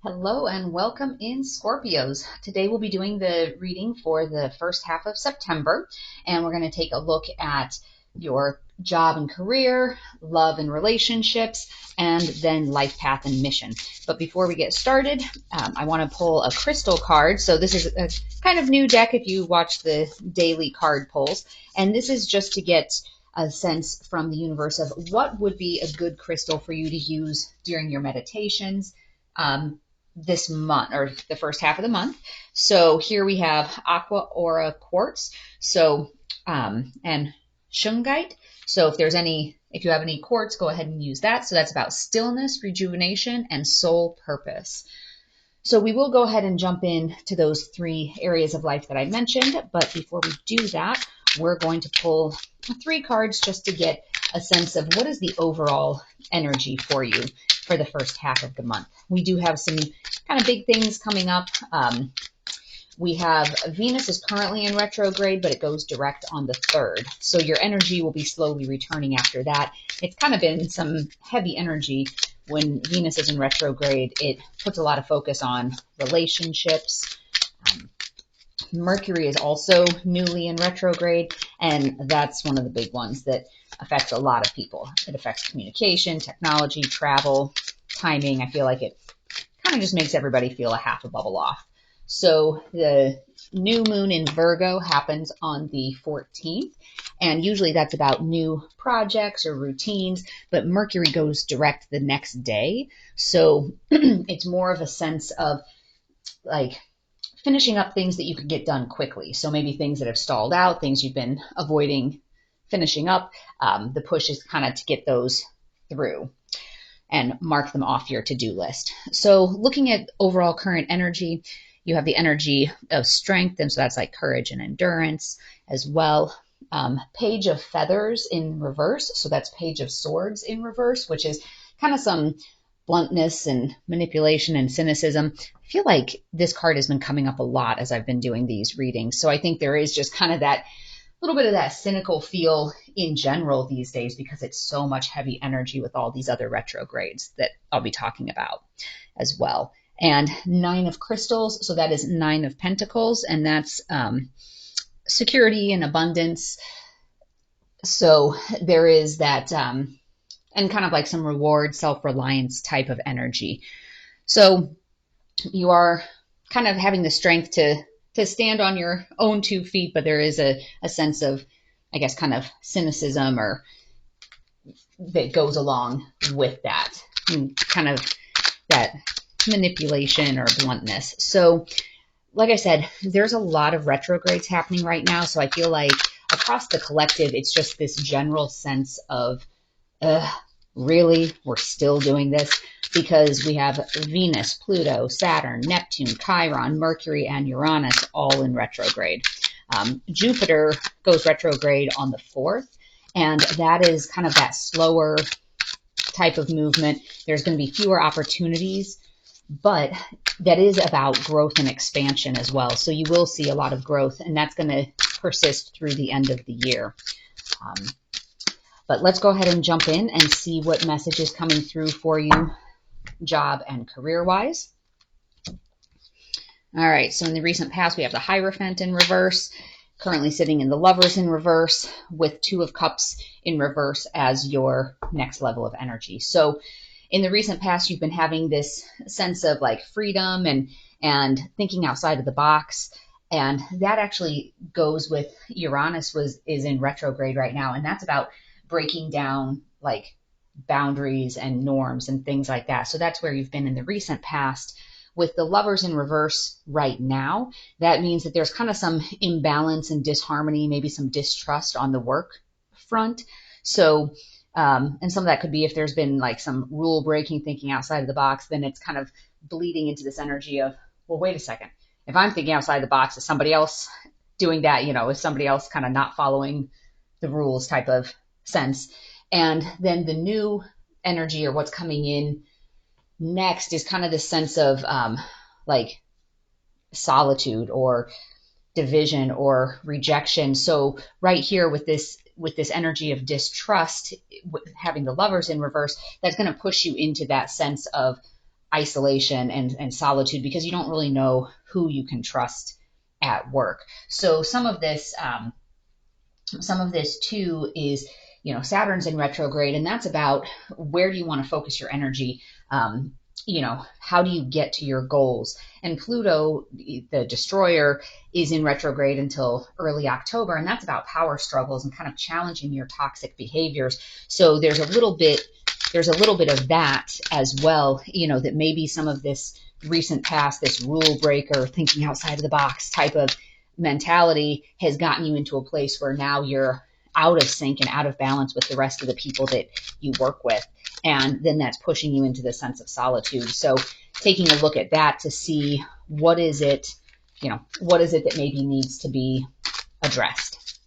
Hello and welcome in Scorpios. Today we'll be doing the reading for the first half of September, and we're going to take a look at your job and career, love and relationships, and then life path and mission. But before we get started, I want to pull a crystal card. So this is a kind of new deck if you watch the daily card pulls, and this is just to get a sense from the universe of what would be a good crystal for you to use during your meditations this month, or the first half of the month. So here we have Aqua Aura Quartz, and Shungite. So if you have any quartz, go ahead and use that. So that's about stillness, rejuvenation, and soul purpose. So we will go ahead and jump in to those three areas of life that I mentioned. But before we do that, we're going to pull three cards just to get a sense of what is the overall energy for you for the first half of the month. We do have some kind of big things coming up. We have Venus is currently in retrograde, but it goes direct on the 3rd. So your energy will be slowly returning after that. It's kind of been some heavy energy when Venus is in retrograde. It puts a lot of focus on relationships. Mercury is also newly in retrograde, and that's one of the big ones that affects a lot of people. It affects communication, technology, travel, timing. I feel like it kind of just makes everybody feel a half a bubble off. So the new moon in Virgo happens on the 14th, and usually that's about new projects or routines, but Mercury goes direct the next day. So it's more of a sense of like finishing up things that you could get done quickly. So maybe things that have stalled out, things you've been avoiding finishing up. The push is kind of to get those through and mark them off your to-do list. So looking at overall current energy, you have the energy of strength, and so that's like courage and endurance as well. Page of Feathers in reverse, so that's Page of Swords in reverse, which is kind of some bluntness and manipulation and cynicism. I feel like this card has been coming up a lot as I've been doing these readings. So I think there is just kind of that little bit of that cynical feel in general these days because it's so much heavy energy with all these other retrogrades that I'll be talking about as well. And 9 of Crystals, so that is 9 of Pentacles, and that's security and abundance. So there is that and kind of like some reward, self-reliance type of energy. So you are kind of having the strength to stand on your own 2 feet, but there is a sense of, I guess, kind of cynicism or that goes along with that, and kind of that manipulation or bluntness. So like I said, there's a lot of retrogrades happening right now. So I feel like across the collective, it's just this general sense of, really, we're still doing this? Because we have Venus, Pluto, Saturn, Neptune, Chiron, Mercury, and Uranus all in retrograde. Jupiter goes retrograde on the 4th, and that is kind of that slower type of movement. There's going to be fewer opportunities, but that is about growth and expansion as well. So you will see a lot of growth, and that's going to persist through the end of the year. But let's go ahead and jump in and see what message is coming through for you, job and career-wise. All right, so in the recent past, we have the Hierophant in reverse, currently sitting in the Lovers in reverse, with 2 of Cups in reverse as your next level of energy. So in the recent past, you've been having this sense of like freedom and thinking outside of the box. And that actually goes with Uranus is in retrograde right now. And that's about breaking down like boundaries and norms and things like that. So that's where you've been in the recent past. With the Lovers in reverse right now, that means that there's kind of some imbalance and disharmony, maybe some distrust on the work front. So, and some of that could be if there's been like some rule breaking, thinking outside of the box, then it's kind of bleeding into this energy of, well, wait a second. If I'm thinking outside the box, is somebody else doing that? Is somebody else kind of not following the rules type of sense? And then the new energy or what's coming in next is kind of this sense of like solitude or division or rejection. So right here with this energy of distrust, having the Lovers in reverse, that's going to push you into that sense of, isolation and solitude because you don't really know who you can trust at work. So some of this too is, Saturn's in retrograde, and that's about where do you want to focus your energy? How do you get to your goals? And Pluto, the destroyer, is in retrograde until early October, and that's about power struggles and kind of challenging your toxic behaviors. So there's a little bit of that as well, that maybe some of this recent past, this rule breaker, thinking outside of the box type of mentality has gotten you into a place where now you're out of sync and out of balance with the rest of the people that you work with. And then that's pushing you into the sense of solitude. So taking a look at that to see what is it that maybe needs to be addressed.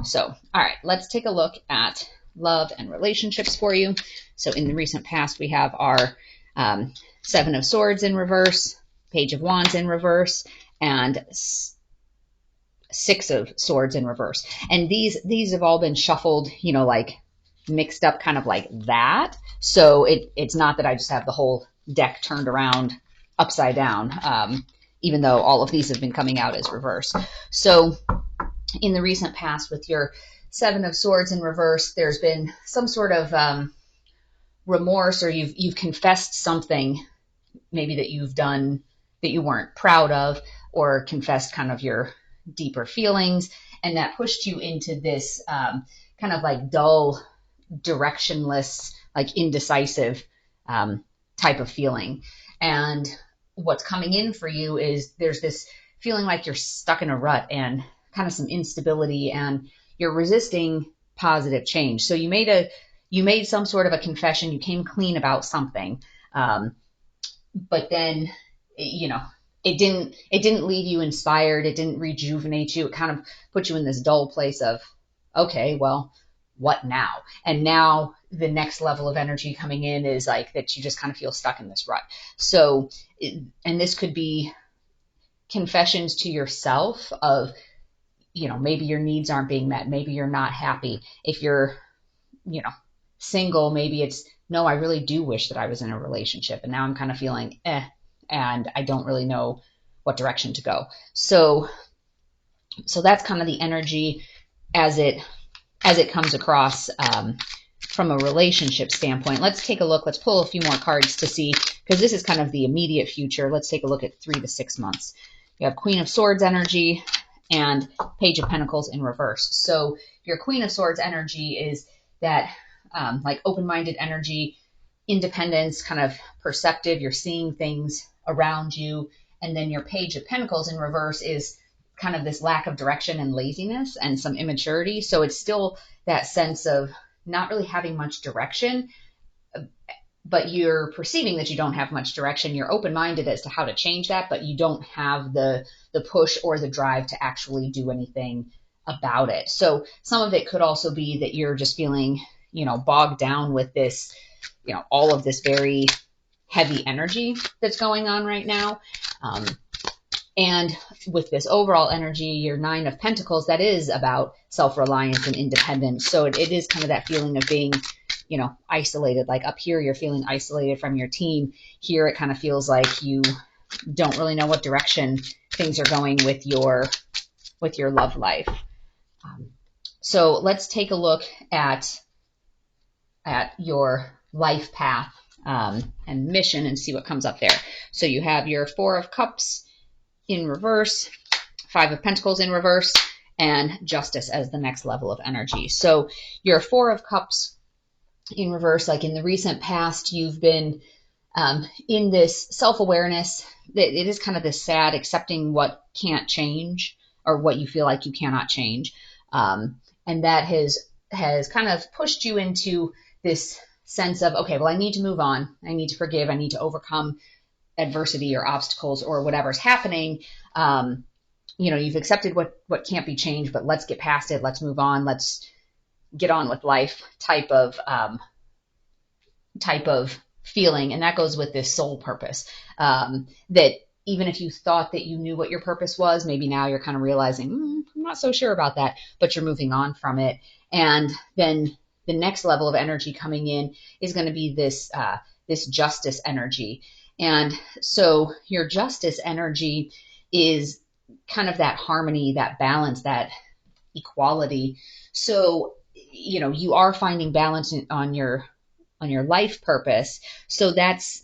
So, all right, let's take a look at love and relationships for you. So in the recent past, we have our Seven of Swords in reverse, Page of Wands in reverse, and Six of Swords in reverse. And these have all been shuffled, like mixed up kind of like that. So it's not that I just have the whole deck turned around upside down, even though all of these have been coming out as reverse. So in the recent past with your Seven of Swords in reverse, there's been some sort of remorse, or you've confessed something maybe that you've done that you weren't proud of, or confessed kind of your deeper feelings, and that pushed you into this kind of like dull, directionless, like indecisive type of feeling. And what's coming in for you is there's this feeling like you're stuck in a rut and kind of some instability, and you're resisting positive change. So you made some sort of a confession, you came clean about something, but then it didn't leave you inspired. It didn't rejuvenate you. It kind of put you in this dull place of, okay, well, what now? And now the next level of energy coming in is like that you just kind of feel stuck in this rut. So, and this could be confessions to yourself of, maybe your needs aren't being met. Maybe you're not happy. If you're, single, maybe it's, no, I really do wish that I was in a relationship. And now I'm kind of feeling, and I don't really know what direction to go. So that's kind of the energy as it comes across from a relationship standpoint. Let's take a look. Let's pull a few more cards to see, because this is kind of the immediate future. Let's take a look at 3 to 6 months. You have Queen of Swords energy and Page of Pentacles in reverse. So your Queen of Swords energy is that like open-minded energy, independence, kind of perceptive. You're seeing things around you. And then your Page of Pentacles in reverse is kind of this lack of direction and laziness and some immaturity. So it's still that sense of not really having much direction, but you're perceiving that you don't have much direction. You're open-minded as to how to change that, but you don't have the push or the drive to actually do anything about it. So some of it could also be that you're just feeling, bogged down with this, all of this very heavy energy that's going on right now. And with this overall energy, your 9 of Pentacles, that is about self-reliance and independence. So it is kind of that feeling of being, isolated. Like up here, you're feeling isolated from your team. Here, it kind of feels like you don't really know what direction things are going with your love life. So let's take a look at your life path and mission and see what comes up there. So you have your 4 of Cups in reverse, 5 of Pentacles in reverse, and Justice as the next level of energy. So your 4 of Cups in reverse, like in the recent past, you've been in this self-awareness that it is kind of this sad accepting what can't change or what you feel like you cannot change. And that has kind of pushed you into this sense of, okay, well, I need to move on. I need to forgive. I need to overcome adversity or obstacles or whatever's happening. You've accepted what can't be changed, but let's get past it. Let's move on. Let's get on with life type of feeling. And that goes with this soul purpose, that even if you thought that you knew what your purpose was, maybe now you're kind of realizing, I'm not so sure about that, but you're moving on from it. And then the next level of energy coming in is going to be this justice energy. And so your justice energy is kind of that harmony, that balance, that equality. So, you are finding balance on your life purpose. So that's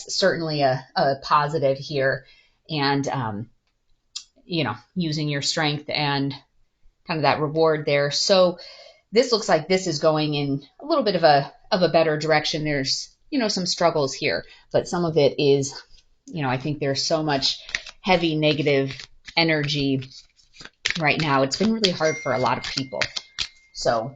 certainly a positive here. And, using your strength and kind of that reward there. So this looks like this is going in a little bit of a better direction. There's, some struggles here, but some of it is, I think there's so much heavy negative energy right now. It's been really hard for a lot of people. So,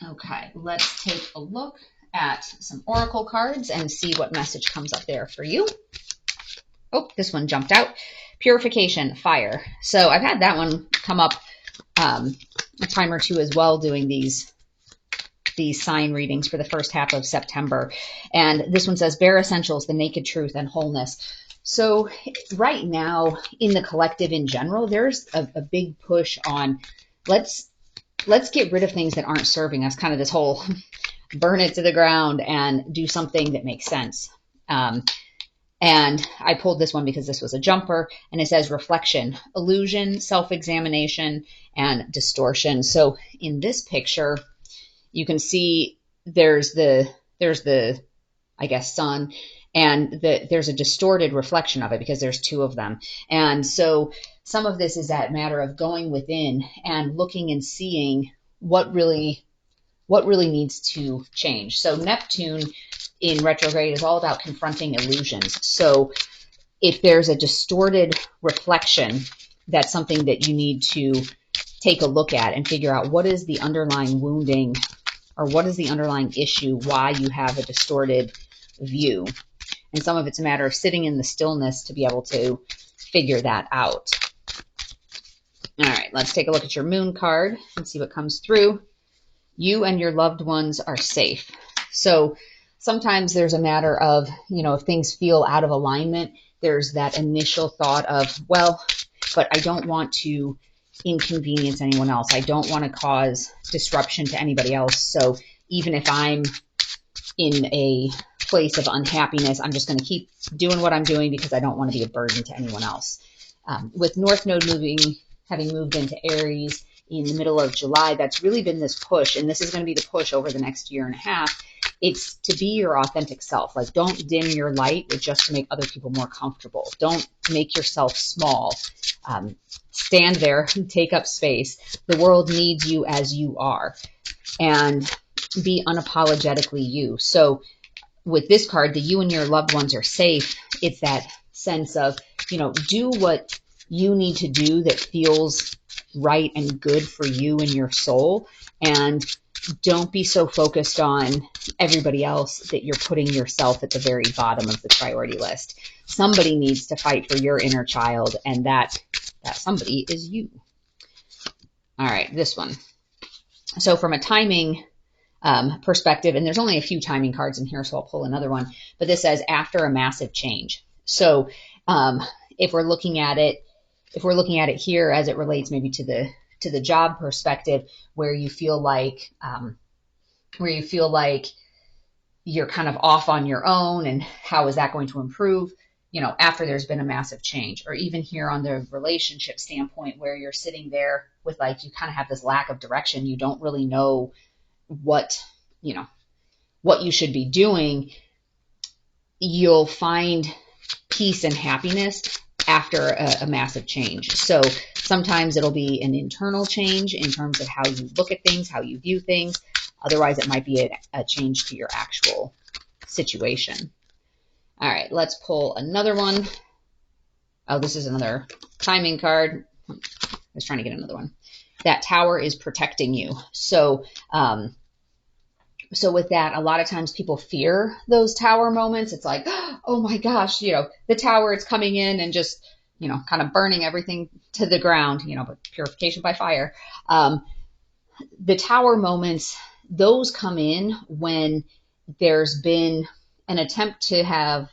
okay, let's take a look at some oracle cards and see what message comes up there for you. Oh, this one jumped out. Purification, fire. So I've had that one come up a time or two as well, doing these sign readings for the first half of September. And this one says bare essentials, the naked truth and wholeness. So right now in the collective in general, there's a big push on let's get rid of things that aren't serving us, kind of this whole burn it to the ground and do something that makes sense. And I pulled this one because this was a jumper, and it says reflection, illusion, self-examination, and distortion. So in this picture, you can see there's the I guess sun, and there's a distorted reflection of it because there's two of them. And so some of this is that matter of going within and looking and seeing what really needs to change. So Neptune in retrograde is all about confronting illusions. So if there's a distorted reflection, that's something that you need to take a look at and figure out what is the underlying wounding or what is the underlying issue, why you have a distorted view. And some of it's a matter of sitting in the stillness to be able to figure that out. All right, let's take a look at your moon card and see what comes through. You and your loved ones are safe. So sometimes there's a matter of, if things feel out of alignment, there's that initial thought of, well, but I don't want to inconvenience anyone else. I don't want to cause disruption to anybody else. So even if I'm in a place of unhappiness, I'm just going to keep doing what I'm doing because I don't want to be a burden to anyone else. With North Node having moved into Aries in the middle of July, that's really been this push, and this is going to be the push over the next year and a half. It's to be your authentic self. Like, don't dim your light just to make other people more comfortable. Don't make yourself small. Stand there, take up space. The world needs you as you are, and be unapologetically you. So with this card, the you and your loved ones are safe. It's that sense of, do what you need to do that feels right and good for you and your soul. And don't be so focused on everybody else that you're putting yourself at the very bottom of the priority list. Somebody needs to fight for your inner child, and that somebody is you. All right, this one. So from a timing perspective, and there's only a few timing cards in here, so I'll pull another one, but this says after a massive change. So if we're looking at it here as it relates maybe to the job perspective, where you feel like you're kind of off on your own, and how is that going to improve, after there's been a massive change. Or even here on the relationship standpoint, where you're sitting there with you kind of have this lack of direction. You don't really know what you should be doing. You'll find peace and happiness after a massive change. So sometimes it'll be an internal change in terms of how you look at things, how you view things. Otherwise, it might be a change to your actual situation. All right, let's pull another one. Oh, this is another timing card. I was trying to get another one. That tower is protecting you. So with that, a lot of times people fear those tower moments. It's like, oh my gosh, the tower is coming in and just, kind of burning everything to the ground, but purification by fire. The tower moments, those come in when there's been an attempt to have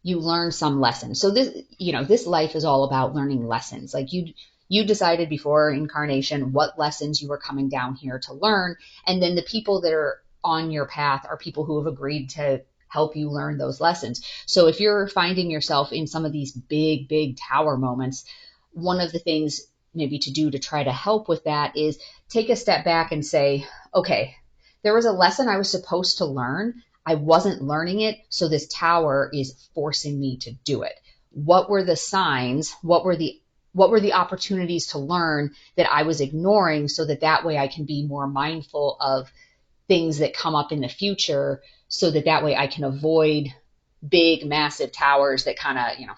you learn some lesson. So this life is all about learning lessons. Like you decided before incarnation what lessons you were coming down here to learn. And then the people that are on your path are people who have agreed to help you learn those lessons. So if you're finding yourself in some of these big tower moments, one of the things maybe to do to try to help with that is take a step back and say, okay, there was a lesson I was supposed to learn. I wasn't learning it, so this tower is forcing me to do it. What were the signs? What were the opportunities to learn that I was ignoring, so that way I can be more mindful of things that come up in the future, so that way I can avoid big, massive towers that kind of,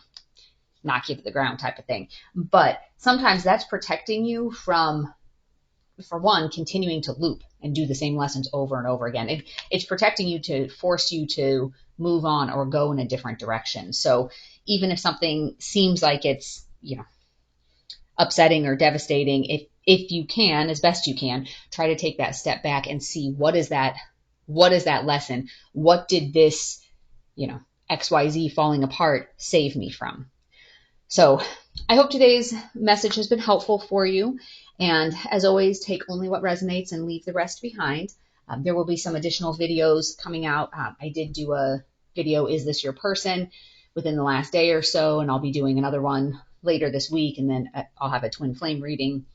knock you to the ground type of thing. But sometimes that's protecting you from, for one, continuing to loop and do the same lessons over and over again. It's protecting you to force you to move on or go in a different direction. So even if something seems like it's, upsetting or devastating, if you can, as best you can, try to take that step back and see what is that lesson? What did this, XYZ falling apart save me from? So I hope today's message has been helpful for you. And as always, take only what resonates and leave the rest behind. There will be some additional videos coming out. I did do a video, Is This Your Person?, within the last day or so, and I'll be doing another one later this week, and then I'll have a twin flame reading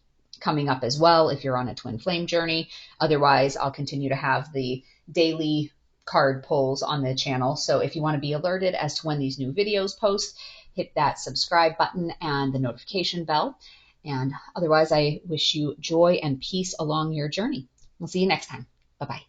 coming up as well if you're on a twin flame journey. Otherwise, I'll continue to have the daily card pulls on the channel. So if you want to be alerted as to when these new videos post, hit that subscribe button and the notification bell. And otherwise, I wish you joy and peace along your journey. We'll see you next time. Bye-bye.